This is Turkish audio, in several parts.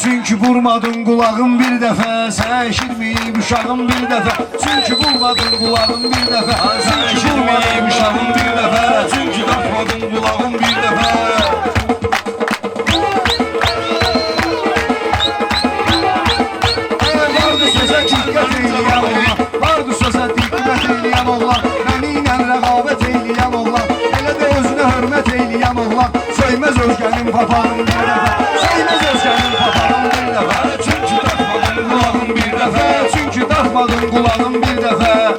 Çünkü vurmadın kulağım bir defa, sen eşitmeyip uşağım bir defa. Çünkü vurmadın kulağım bir defa, sen eşitmeyip uşağım bir defa. Çünkü takmadın kulağım bir defa. Vardı söze dikkat eyleyen oğlan, vardı söze dikkat eyleyen oğlan, benimle rəqabət eyleyen oğlan, elə də özünə hörmət eyleyen oğlan. Söymez özgənin papağını bir defa, söymez özgənin papağını bir defa. Çünkü takmadın kulağım bir defa, çünkü takmadın kulağım bir defa.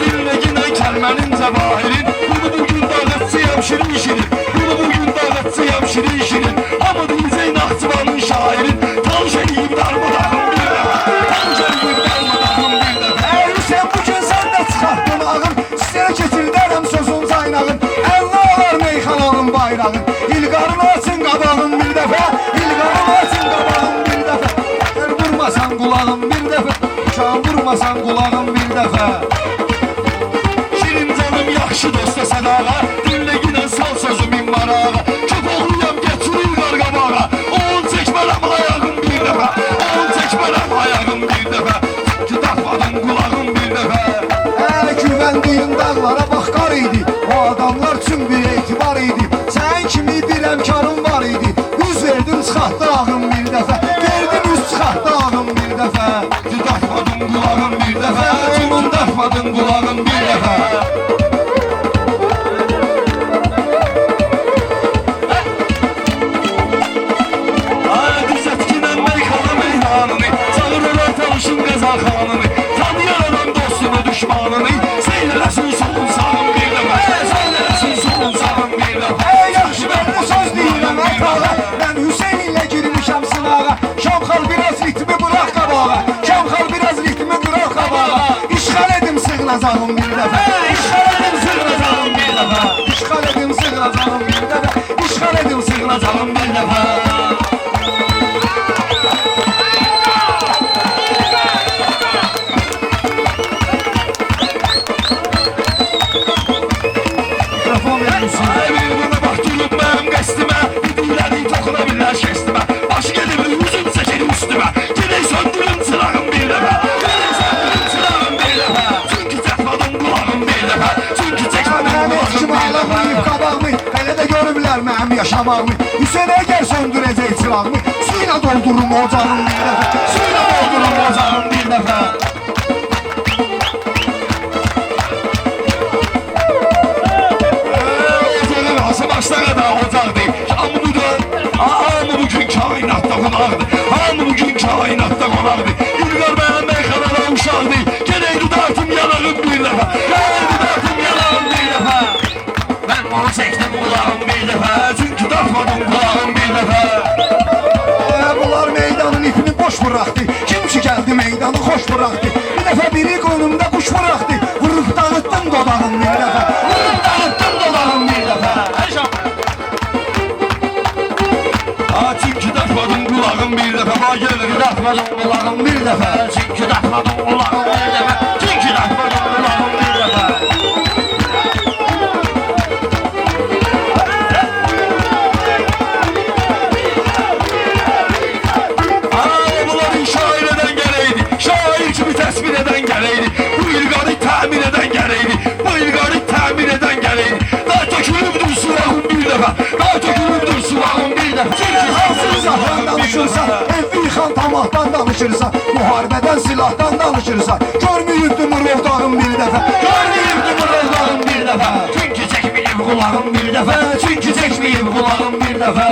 Dinle kəlmənin cəvahirin, bunu bugün dağıtçıyam şirin şirin, bunu bugün dağıtçıyam şirin şirin. Ama diyeceğin Naxçıvanın şairin, tanış edeyim darmadağım bir defa, tanış edeyim darmadağım bir defa. Hüseyin bugün sen de çıxartdın ağın, sizə keçirdərəm sözün caynağın. Əllə alar meyxananın bayrağın, İlqarın açın qabağın bir defa, İlqarın açın qabağın bir defa. Vurmasan kulağın bir defa, uşağım vurmasan kulağın bir defa. Şirin canım yaxşı dosta sadağa, dinle yine sal sözümün marağa. Köpoğluyam getirir qarqabağa, oğul çəkmərəm ayağım bir defa, oğul çəkmərəm ayağım bir defa. Ki takmadın kulağın bir defa. Güvəndiyin dağlara bax qar idi, o adamlar üçün bir etibar idi. Sən kimi bir əmkarın var idi, üz verdin çıxartdı ağın bir defa, verdin üz çıxartdı ağın bir defa. Ki takmadın kulağın bir defa, onun takmadın kulağın bir defa. Düzətkinən meyxana meyhanını, çağırırlar tanışın qəzalxanını, tanıyar adam dostunu düşmanını. Seyləsin solun sağın bir dəfə, seyləsin solun sağın bir dəfə. Yaxşı mən bu söz deyirəm ətağa, mən Hüseyin ilə girmişəm sınağa. Şamxal biraz ritmi bırak qabağa, Şamxal biraz ritmi bırak qabağa. İşğal edim sığınacağım bir dəfə, İşğal edim sığınacağım bir dəfə, İşğal edim sığınacağım bir dəfə, İşğal edim sığınacağım bir dəfə. Mənim yaşamağımı, Hüseyin əgər söndürəcək çırağımı, suyla doldurum ocağım bir dəfə, suyla doldurum ocağım bir dəfə. Ocağın hası başlara da ocaqdır, hamı bugün kainatda qonaqdır, hamı bugün kainatda qonaqdır. İlqar mənim meyxanada uşaqdır, gedək dudartım yanağım bir dəfə, gedək dudartım yanağım bir dəfə. Mən onu çəkdim kulağım bir dəfə, çünki takmadım kulağım bir dəfə. Bunlar meydanın ipini boş bıraktı, kim ki geldi meydanı hoş bıraktı. Bir dəfə biri qoynumda kuş bıraktı, vurup dağıttım dodağım bir dəfə, vurup dağıttım dodağım bir dəfə. Çünki takmadım kulağım bir dəfə, takmadım kulağım bir dəfə, çünki takmadım kulağım bir dəfə, çünki takmadım kulağım bir dəfə. Təsvir edən gələydi, bu ilqarı təmin edən gələydi, bu ilqarı təmin edən gələydi. Daha tökülübdür silahım bir dəfə, daha tökülübdür silahım bir dəfə. Çünki hansı silahdan danışırsan, evvi yıxan tamahdan danışırsan, müharibədən silahdan danışırsan, görməyibdir mırıldağım bir dəfə, görməyibdir mırıldağım bir dəfə. Çünki çəkməyib qulağım bir dəfə, çünki çəkməyib qulağım bir dəfə.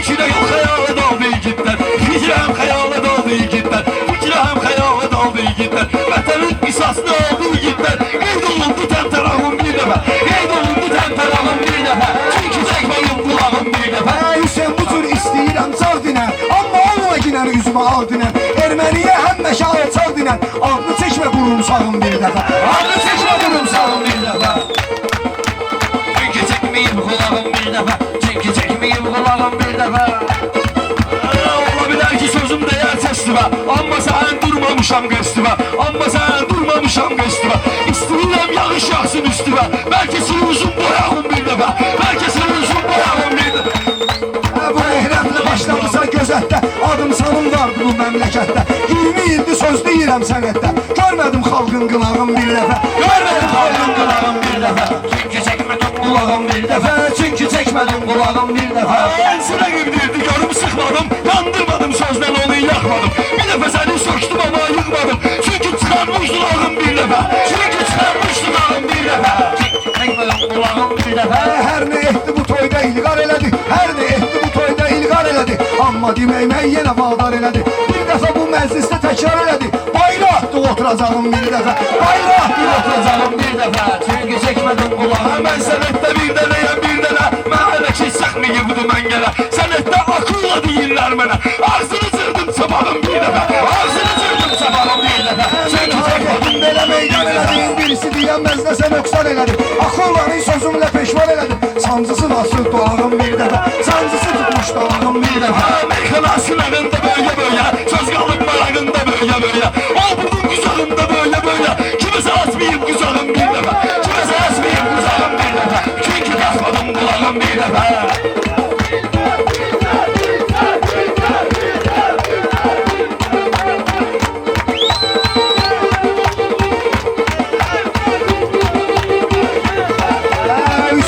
Fikrə yox xəyala daldı igidlər, fikrə həm xəyala daldı igidlər, fikrə həm xəyala daldı igidlər. Vətənin qisasını aldı igidlər, qeyd olundu təmtərağım bir dəfə, qeyd olundu təmtərağım bir dəfə, çünki çəkməyim qulağım bir dəfə. Hüseyin bu cür istəyirəm car dinən, amma olma ginən üzümə al dinən. Erməniyə həmməşə alçal dinən, adını çəkmə qurumsağım bir dəfə, adını çəkmə qurumsağım bir dəfə. Çünki çəkməyim qulağım bir dəfə, çünki çəkməyim qulağım bir dəfə. üstüme. Amma sen durmamışam qəstimə. Amma sen durmamışam qəstimə. İstəyirəm yağış yağsın üstüme. Belki sürünsün boyağım bir dəfə. Belki sürünsün boyağım bir dəfə. Bu ehrəmlə başlamısan gözətdə. Adım sanım vardı bu məmləkətdə. 20 ildir söz deyirəm sənətdə. Görmədim xalqın qınağın bir dəfə. Görmədim xalqın qınağın bir dəfə. Çünki çəkmədim qulağım bir dəfə. Çünki çəkmədim qulağım bir dəfə. Ensine gibilirdi görüp sıkmadım. Yandırmadım sözden onu yakmadım. Bir defa seni söktüm ama yıkmadım. Çünkü çıkarmıştın ağım bir defa. Çünkü çıkarmıştın ağım bir defa. Çəkmədim qulağım bir dəfə. Hər nə etdi bu toyda ilqar elədi. Hər nə etdi bu toyda ilqar elədi. Amma deməymək yenə vadar elədi. Bir dəfə bu məclisdə təkrar elədi. Bayra atdı oturacağım bir dəfə. Bayra atdı oturacağım bir dəfə. Çünki çəkmədim qulağım. Ben senette bir deneyem bir dene. Məhələki sıkmayıbdı mən gələ. Senette akılla deyirlər mənə. Ağzını cırdım sabahım bir defa. Ağzını cırdım sabahım bir defa. Çünkü çekmedim. Belə meydan elədim. Birisi deyəməz də sən öksar elədim. Axılların sözümlə peşman elədim. Sancısı nasıl doğağım bir dəfə. Sancısı tutmuş doğağım bir dəfə. Amerikan asıllarında böyle böyle. Söz kalın marağında böyle böyle. O bunun güzağında böyle böyle. Kimse asmayayım güzağım bir defa. Kimse asmayayım güzağım bir defa. Çünkü kasmadım kulağım bir defa.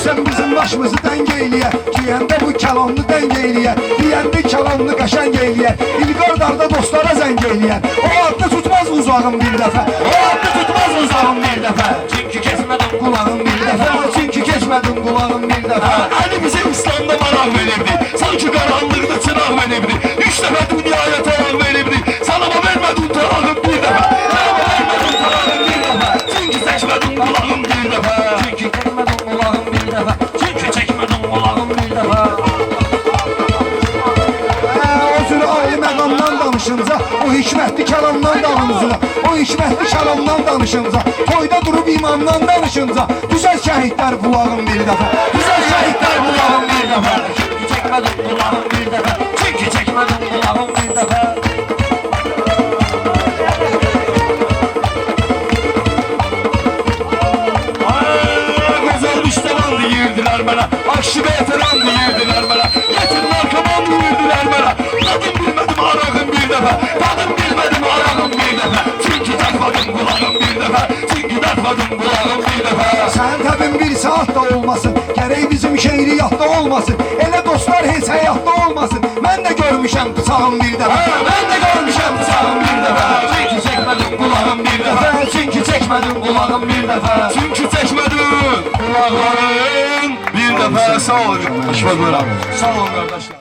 Sen bizim başımızı dəng eyliyə. Deyəndə bu kəlamlı dəng eyliyə. Deyəndə kəlamlı qəşəng eyliyə. İlqar darda dostlara zəng eyliyə. O adını tutmaz uzağım bir dəfə. O adını tutmaz uzağım bir dəfə. Çünki keçmədim qulağım bir dəfə. Çünki keçmədim qulağım bir dəfə. Hani bize İslam'da maraq verirdi. Sanki karanlıkta çıraq verirdi. 3 defa dünyaya talak verirdi. Sana mı vermedin talağım bir defa. Sana mı vermedin talağım bir defa. Çünkü seçmedin kulağım bir defa. Çünki keçmədim qulağım bir dəfə. Çünki çəkmədim qulağım bir dəfə. O cür ali məqamdan danışınca, o hikmətli kəlamdan danışınca, o hikmətli kəlamdan danışınca, toyda durub imamdan danışınca, güzel şəhidlər qulağım bir dəfə. Güzel şəhidlər qulağım bir dəfə. Çünki çəkmədim qulağım bir dəfə. Çünki çəkmədim qulağım bir dəfə. Güzel müştevan deyirdiler bana. Akşibe yeteran deyirdiler bana. Yetin narkoman deyirdiler bana. Tadım bilmedim arağım bir defa. Tadım bilmedim arağım bir defa. Çünkü takmadım kulağım bir defa. Çünkü takmadım kulağım bir defa. Sən təbin bir saat da olmasın. Gərək bizim şeiriyyatda olmasın. Elə dostlar heç həyatda olmasın. Mən də görmüşəm bıçağım bir dəfə. Ben de görmüşüm bıçağım bir defa. Çünkü çekmedim kulağım bir defa. Çünki çəkmədim qulağım bir dəfə. Çünkü çekmedim kulağım bir defa. Sağ olun. Hoş bulduk. Sağ olun qardaşlar.